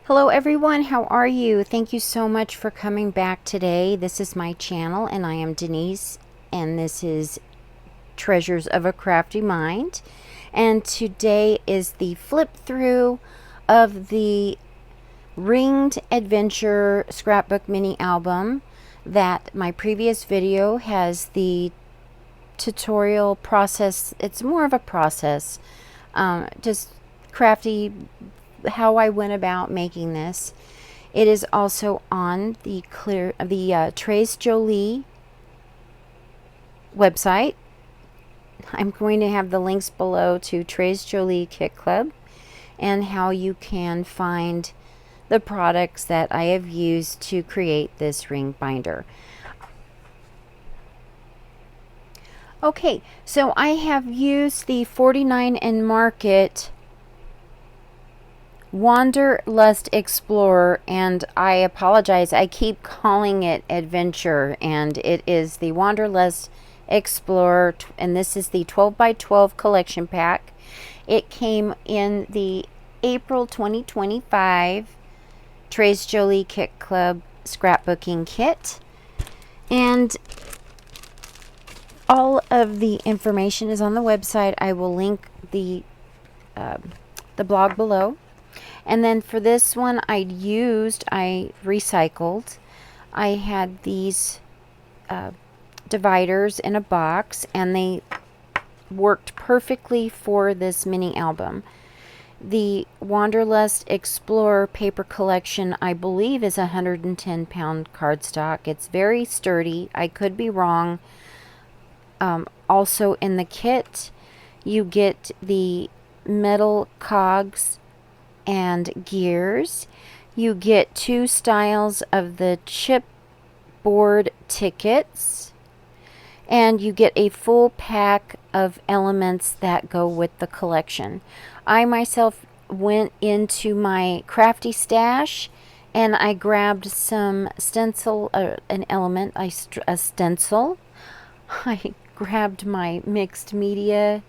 Hello everyone, how are you? Thank you so much for coming back today. This is my channel and I am Denise and this is Treasures of a Crafty Mind. And today is the flip through of the Ringed Adventure Scrapbook mini album that my previous video has the tutorial process. It's more of a process, just crafty how I went about making this. It is also on the Trace Jolie website. I'm going to have the links below to Trace Jolie Kit Club and how you can find the products that I have used to create this ring binder. Okay, so I have used the 49 and Market Wanderlust Explorer, and I apologize, I keep calling it Adventure, and it is the Wanderlust Explorer, and this is the 12 by 12 collection pack. It came in the April 2025 Trace Jolie Kit Club scrapbooking kit, and all of the information is on the website. I will link the blog below. And then for this one, I recycled. I had these dividers in a box, and they worked perfectly for this mini album. The Wanderlust Explorer paper collection, I believe, is 110-pound cardstock. It's very sturdy. I could be wrong. Also in the kit, you get the metal cogs and gears. You get 2 styles of the chipboard tickets, and you get a full pack of elements that go with the collection. I myself went into my crafty stash and I grabbed some stencil, a stencil. I grabbed my mixed media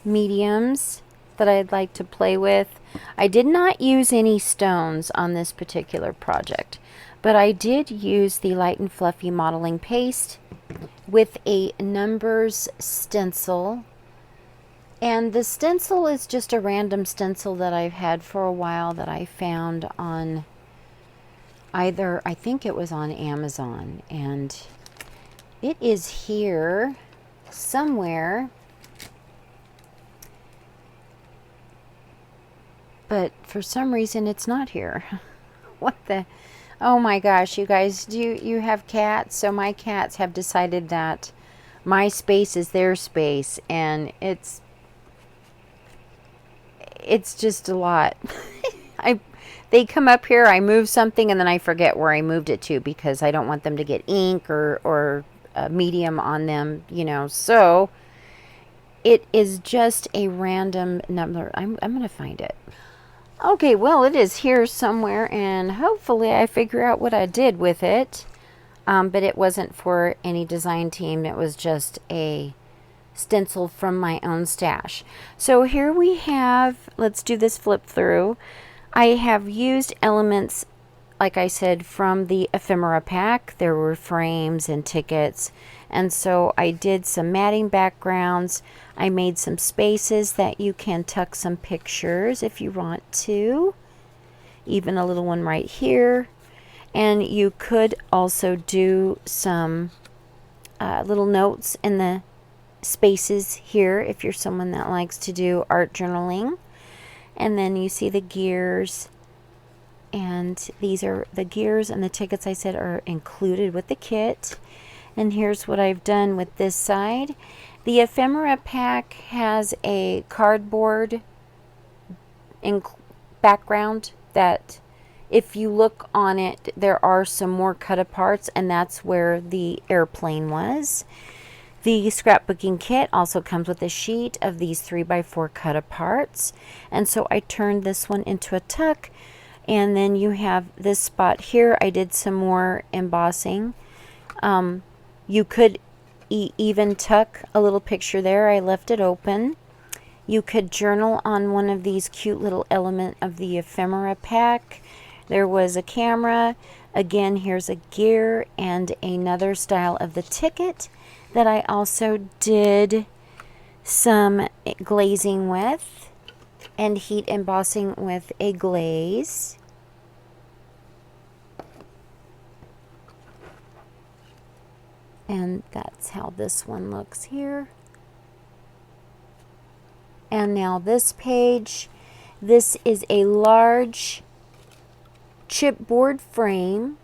mediums that I'd like to play with. I did not use any stones on this particular project, but I did use the light and fluffy modeling paste with a numbers stencil. And the stencil is just a random stencil that I've had for a while that I found on I think it was on Amazon, and it is here somewhere. But for some reason it's not here. What the? Oh my gosh, you guys, do you have cats? So my cats have decided that my space is their space, and it's just a lot. They come up here, I move something, and then I forget where I moved it to because I don't want them to get ink or medium on them, you know. So it is just a random number. I'm going to find it. Okay, well, it is here somewhere, and hopefully I figure out what I did with it. But it wasn't for any design team. It was just a stencil from my own stash. So here we have, let's do this flip through. I have used elements, like I said, from the ephemera pack. There were frames and tickets, and so I did some matting backgrounds. I made some spaces that you can tuck some pictures if you want to, even a little one right here. And you could also do some little notes in the spaces here if you're someone that likes to do art journaling. And then you see the gears, and these are the gears, and the tickets I said are included with the kit. And here's what I've done with this side. The ephemera pack has a cardboard background that, if you look on it, there are some more cut aparts, and that's where the airplane was. The scrapbooking kit also comes with a sheet of these 3x4 cut aparts, and so I turned this one into a tuck. And then you have this spot here. I did some more embossing. You could even tuck a little picture there. I left it open. You could journal on one of these cute little element of the ephemera pack. There was a camera. Again, here's a gear and another style of the ticket that I also did some glazing with and heat embossing with a glaze. And that's how this one looks here. And now this page, this is a large chipboard frame.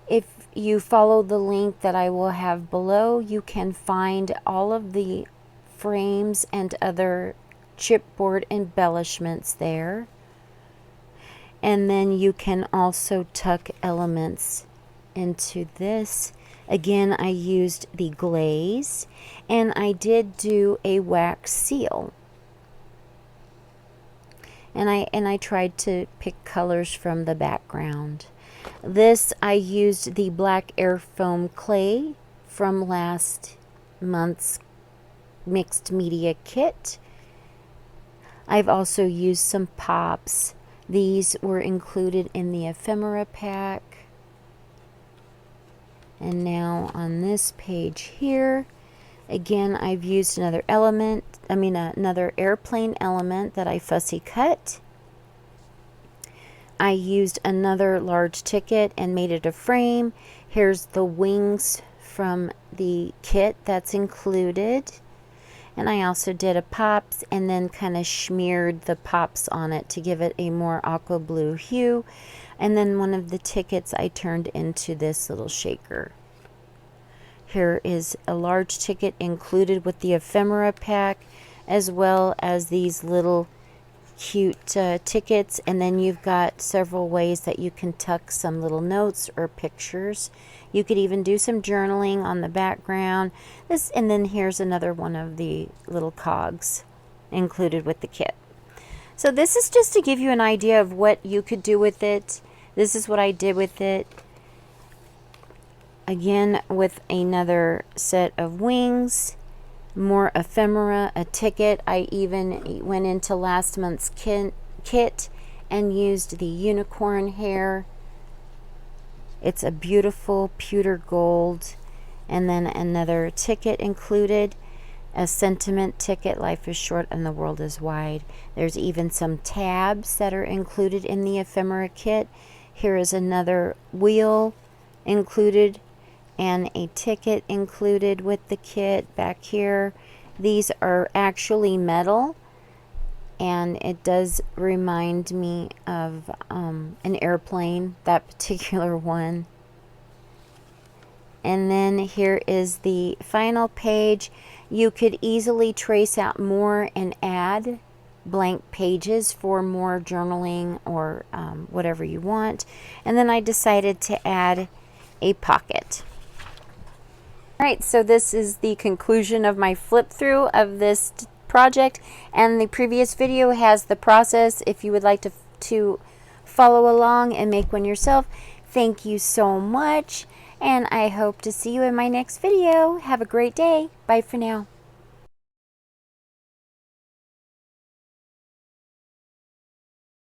If you follow the link that I will have below, you can find all of the frames and other chipboard embellishments there. And then you can also tuck elements into this. Again, I used the glaze, and I did do a wax seal. And I tried to pick colors from the background. This, I used the black air foam clay from last month's mixed media kit. I've also used some pops. These were included in the ephemera pack. And now on this page here, again, I've used another another airplane element that I fussy cut. I used another large ticket and made it a frame. Here's the wings from the kit that's included. And I also did a pops and then kind of smeared the pops on it to give it a more aqua blue hue. And then one of the tickets I turned into this little shaker. Here is a large ticket included with the ephemera pack, as well as these little cute tickets. And then you've got several ways that you can tuck some little notes or pictures. You could even do some journaling on the background. And then here's another one of the little cogs included with the kit. So this is just to give you an idea of what you could do with it. This is what I did with it. Again, with another set of wings, more ephemera, a ticket. I even went into last month's kit and used the unicorn hair. It's a beautiful pewter gold. And then another ticket included, a sentiment ticket, life is short and the world is wide. There's even some tabs that are included in the ephemera kit. Here is another wheel included and a ticket included with the kit back here. These are actually metal, and it does remind me of an airplane, that particular one. And then here is the final page. You could easily trace out more and add blank pages for more journaling or whatever you want. And then I decided to add a pocket. Alright, so this is the conclusion of my flip through of this project, and the previous video has the process if you would like to follow along and make one yourself. Thank you so much, and I hope to see you in my next video. Have a great day. Bye for now.